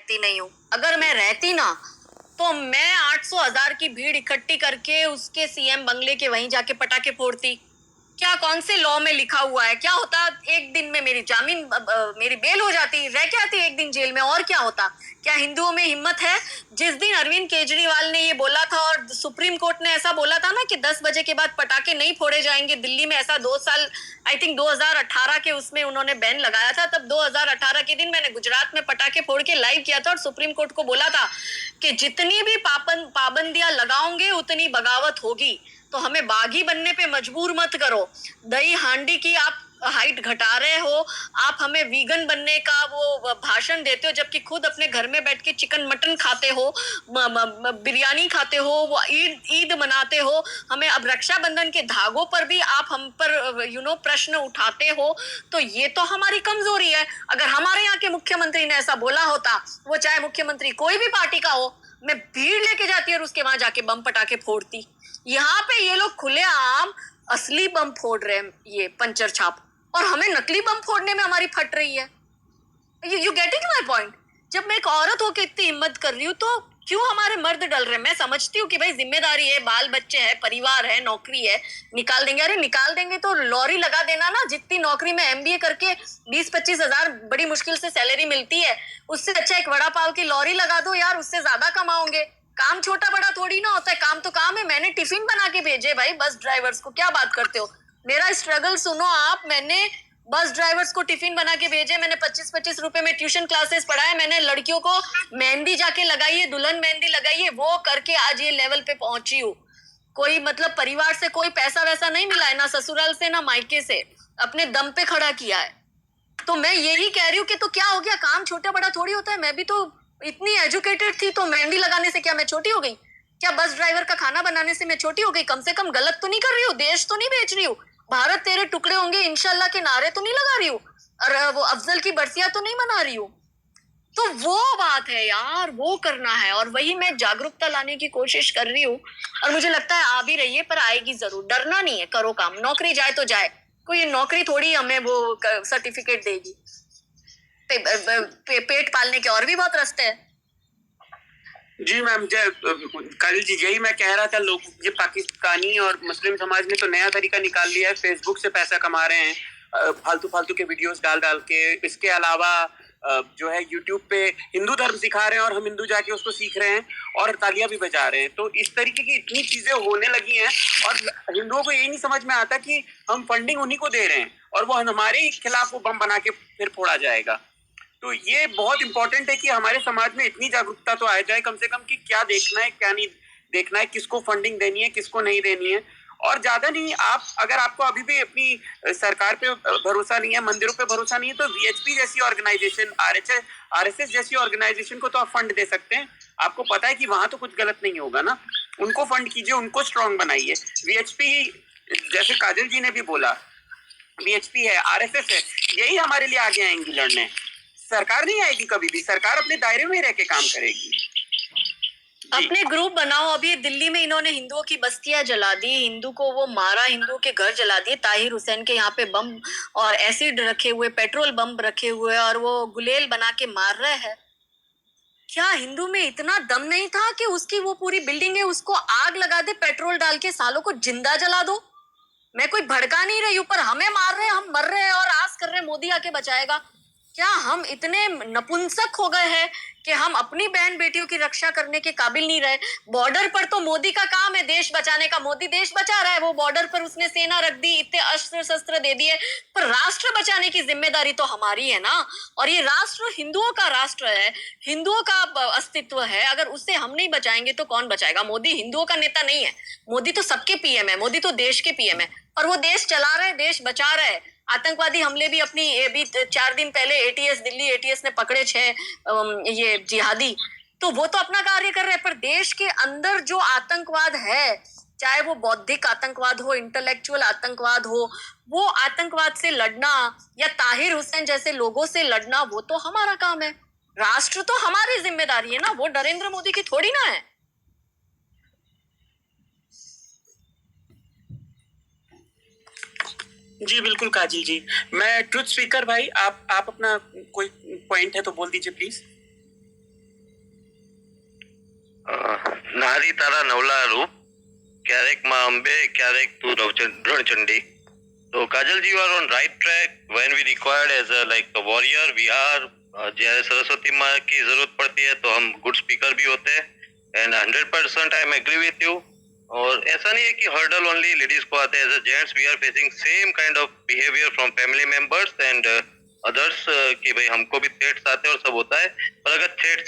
रहती नहीं हूँ। अगर मैं रहती ना तो मैं 800,000 की भीड़ इकट्ठी करके उसके सीएम बंगले के वहीं जाके पटाखे फोड़ती। क्या कौन से लॉ में लिखा हुआ है? क्या होता एक दिन में मेरी जामीन मेरी बेल हो जाती, रह के आती एक दिन जेल में, और क्या होता? क्या हिंदुओं में हिम्मत है? जिस दिन अरविंद केजरीवाल ने ये बोला था और सुप्रीम कोर्ट ने ऐसा बोला था ना कि 10 बजे के बाद पटाखे नहीं फोड़े जाएंगे दिल्ली में, ऐसा 2 साल आई थिंक 2018 के उसमें उन्होंने बैन लगाया था। तब 2018 के दिन मैंने गुजरात में पटाखे फोड़ के लाइव किया था और सुप्रीम कोर्ट को बोला था कि जितनी भी पाबंदियां लगाओगे उतनी बगावत होगी, तो हमें बागी बनने पे मजबूर मत करो। दही हांडी की आप हाइट घटा रहे हो, आप हमें वीगन बनने का वो भाषण देते हो, जबकि खुद अपने घर में बैठ के चिकन मटन खाते हो, बिरयानी खाते हो, वो ईद मनाते हो। हमें अब रक्षाबंधन के धागों पर भी आप हम पर प्रश्न उठाते हो, तो ये तो हमारी कमजोरी है। अगर हमारे यहाँ के मुख्यमंत्री ने ऐसा बोला होता, वो चाहे मुख्यमंत्री कोई भी पार्टी का हो, मैं भीड़ लेके जाती और उसके वहां जाके बम पटाखे फोड़ती। यहाँ पे ये लोग खुलेआम असली बम फोड़ रहे हैं, ये पंचर छाप, और हमें नकली बम फोड़ने में हमारी फट रही है। You getting my point? जब मैं एक औरत होकर इतनी हिम्मत कर रही हूँ, तो क्यों हमारे मर्द डल रहे हैं? मैं समझती हूँ कि भाई जिम्मेदारी है, बाल बच्चे है, परिवार है, नौकरी है, निकाल देंगे। अरे निकाल देंगे तो लॉरी लगा देना ना। जितनी नौकरी में एमबीए करके 20-25 हजार बड़ी मुश्किल से सैलरी मिलती है, उससे अच्छा एक वड़ा पाव की लॉरी लगा दो यार, उससे ज्यादा कमाओगे। काम छोटा बड़ा थोड़ी ना होता है, काम तो काम है। मैंने टिफिन बना के भेजे भाई बस ड्राइवर्स को, क्या बात करते हो? मेरा स्ट्रगल सुनो आप। मैंने बस ड्राइवर्स को टिफिन बना के भेजे, मैंने 25-25 रुपए में ट्यूशन क्लासेस पढ़ाए, मैंने लड़कियों को मेहंदी जाके लगाई है, दुल्हन मेहंदी लगाई है, वो करके आज ये लेवल पे पहुंची हूँ। कोई मतलब परिवार से कोई पैसा वैसा नहीं मिला है, ना ससुराल से ना मायके से, अपने दम पे खड़ा किया है। तो मैं यही कह रही हूँ कि तो क्या हो गया, काम छोटा बड़ा थोड़ी होता है। मैं भी तो इतनी एजुकेटेड थी, तो मेहंदी लगाने से क्या मैं छोटी हो गई? क्या बस ड्राइवर का खाना बनाने से मैं छोटी हो गई? कम से कम गलत तो नहीं कर रही हूँ, देश तो नहीं बेच रही हूँ, भारत तेरे टुकड़े होंगे इंशाल्लाह के नारे तो नहीं लगा रही हूँ, और वो अफजल की बरसियां तो नहीं मना रही हूँ। तो वो बात है यार, वो करना है, और वही मैं जागरूकता लाने की कोशिश कर रही हूँ, और मुझे लगता है आ भी रही है, पर आएगी जरूर। डरना नहीं है, करो काम। नौकरी जाए तो जाए, कोई नौकरी थोड़ी हमें वो सर्टिफिकेट देगी। पेट पालने के और भी बहुत रास्ते हैं। जी मैम, जय काजल जी, यही मैं कह रहा था। लोग ये पाकिस्तानी और मुस्लिम समाज ने तो नया तरीका निकाल लिया है, फेसबुक से पैसा कमा रहे हैं फालतू फालतू के वीडियोस डाल डाल के। इसके अलावा जो है यूट्यूब पे हिंदू धर्म सिखा रहे हैं और हम हिंदू जाके उसको सीख रहे हैं और तालियां भी बजा रहे हैं। तो इस तरीके की इतनी चीजें होने लगी हैं और हिंदुओं को यही नहीं समझ में आता कि हम फंडिंग उन्हीं को दे रहे हैं और वो हमारे ही खिलाफ वो बम बना के फिर फोड़ा जाएगा। तो ये बहुत इंपॉर्टेंट है कि हमारे समाज में इतनी जागरूकता तो आ जाए कम से कम कि क्या देखना है क्या नहीं देखना है, किसको फंडिंग देनी है किसको नहीं देनी है। और ज्यादा नहीं, आप अगर आपको अभी भी अपनी सरकार पे भरोसा नहीं है, मंदिरों पे भरोसा नहीं है, तो वीएचपी जैसी ऑर्गेनाइजेशन, आरएसएस जैसी ऑर्गेनाइजेशन को तो आप फंड दे सकते हैं। आपको पता है कि वहां तो कुछ गलत नहीं होगा ना, उनको फंड कीजिए, उनको स्ट्रांग बनाइए। वीएचपी, जैसे काजल जी ने भी बोला, वीएचपी है, आरएसएस है, यही हमारे लिए आगे आएंगी लड़ने। सरकार नहीं आएगी कभी भी, सरकार अपने दायरे में रह के काम करेगी। अपने ग्रुप बनाओ। अभी दिल्ली में इन्होंने हिंदुओं की बस्तियां जला दी, हिंदू को वो मारा, हिंदुओं के घर जला दिए, ताहिर हुसैन के यहाँ पे बम और एसिड रखे हुए, पेट्रोल बम रखे हुए, और वो गुलेल बना के मार रहे हैं। क्या हिंदू में इतना दम नहीं था कि उसकी वो पूरी बिल्डिंग है उसको आग लगा दे, पेट्रोल डाल के सालों को जिंदा जला दो? मैं कोई भड़का नहीं रही हूँ, पर हमें मार रहे हैं, हम मर रहे हैं और आस कर रहे हैं मोदी आके बचाएगा। क्या हम इतने नपुंसक हो गए हैं कि हम अपनी बहन बेटियों की रक्षा करने के काबिल नहीं रहे? बॉर्डर पर तो मोदी का काम है देश बचाने का, मोदी देश बचा रहा है, वो बॉर्डर पर उसने सेना रख दी, इतने अस्त्र शस्त्र दे दिए, पर राष्ट्र बचाने की जिम्मेदारी तो हमारी है ना। और ये राष्ट्र हिंदुओं का राष्ट्र है, हिंदुओं का अस्तित्व है, अगर उससे हम नहीं बचाएंगे तो कौन बचाएगा? मोदी हिंदुओं का नेता नहीं है, मोदी तो सबके पीएम है, मोदी तो देश के पीएम है, और वो देश चला रहे, देश बचा रहे। आतंकवादी हमले भी अपनी भी 4 दिन पहले एटीएस, दिल्ली एटीएस ने पकड़े 6 ये जिहादी, तो वो तो अपना कार्य कर रहे हैं, पर देश के अंदर जो आतंकवाद है, चाहे वो बौद्धिक आतंकवाद हो, इंटेलेक्चुअल आतंकवाद हो, वो आतंकवाद से लड़ना या ताहिर हुसैन जैसे लोगों से लड़ना, वो तो हमारा काम है। राष्ट्र तो हमारी जिम्मेदारी है ना, वो नरेंद्र मोदी की थोड़ी ना है। जी बिल्कुल काजल जी। मैं ट्रुथ स्पीकर भाई, आप अपना कोई पॉइंट है तो बोल दीजिए प्लीज। તારી તારા નવલા રૂપ ક્યારેક માં અંબે ક્યારેક તું રણચંડી. So Kajal ji, you are on right track. When we required as a like a warrior, we are. જ્યારે સરસ્વતી માં की जरूरत पड़ती है तो हम गुड स्पीकर भी होते हैं. And 100% I am agree with you. और ऐसा नहीं है कि हर्डल ओनली लेडीज को आते हैं. As a gents we are facing same kind of behaviour from family members and others कि भाई हमको भी थ्रेट्स आते हैं और सब होता है. पर अगर थ्रेट